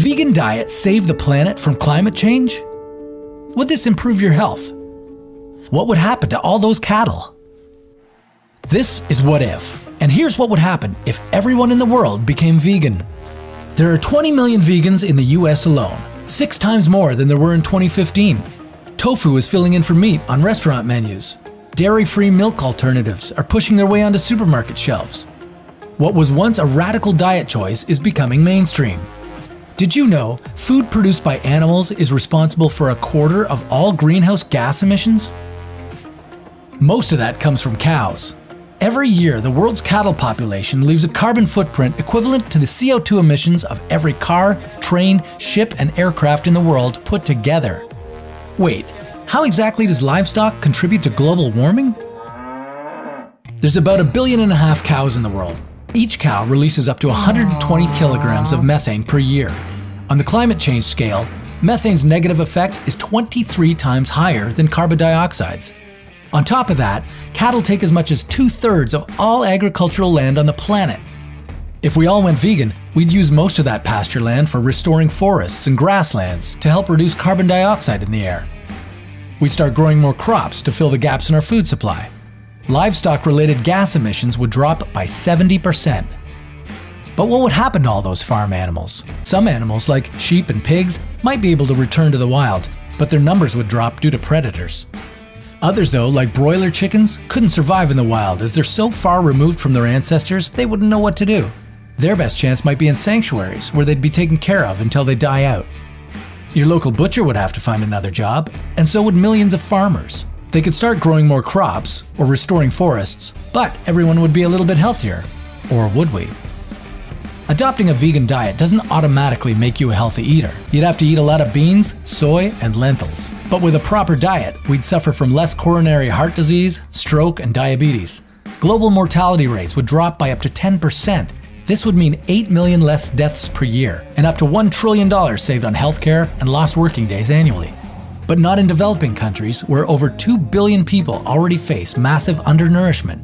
vegan diet save the planet from climate change? Would this improve your health? What would happen to all those cattle? This is What If, and here's what would happen if everyone in the world became vegan. There are 20 million vegans in the US alone, 6 times more than there were in 2015. Tofu is filling in for meat on restaurant menus. Dairy-free milk alternatives are pushing their way onto supermarket shelves. What was once a radical diet choice is becoming mainstream. Did you know food produced by animals is responsible for a quarter of all greenhouse gas emissions? Most of that comes from cows. Every year, the world's cattle population leaves a carbon footprint equivalent to the CO2 emissions of every car, train, ship, and aircraft in the world put together. Wait, how exactly does livestock contribute to global warming? There's about 1.5 billion cows in the world. Each cow releases up to 120 kilograms of methane per year. On the climate change scale, methane's negative effect is 23 times higher than carbon dioxide's. On top of that, cattle take as much as 2/3 of all agricultural land on the planet. If we all went vegan, we'd use most of that pasture land for restoring forests and grasslands to help reduce carbon dioxide in the air. We'd start growing more crops to fill the gaps in our food supply. Livestock-related gas emissions would drop by 70%. But what would happen to all those farm animals? Some animals, like sheep and pigs, might be able to return to the wild, but their numbers would drop due to predators. Others, though, like broiler chickens, couldn't survive in the wild as they're so far removed from their ancestors they wouldn't know what to do. Their best chance might be in sanctuaries where they'd be taken care of until they die out. Your local butcher would have to find another job, and so would millions of farmers. They could start growing more crops or restoring forests, but everyone would be a little bit healthier. Or would we? Adopting a vegan diet doesn't automatically make you a healthy eater. You'd have to eat a lot of beans, soy, and lentils. But with a proper diet, we'd suffer from less coronary heart disease, stroke, and diabetes. Global mortality rates would drop by up to 10%. This would mean 8 million less deaths per year, and up to $1 trillion saved on healthcare and lost working days annually. But not in developing countries where over 2 billion people already face massive undernourishment.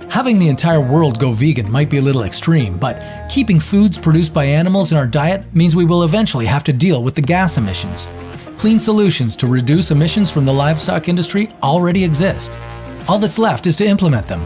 Having the entire world go vegan might be a little extreme, but keeping foods produced by animals in our diet means we will eventually have to deal with the gas emissions. Clean solutions to reduce emissions from the livestock industry already exist. All that's left is to implement them.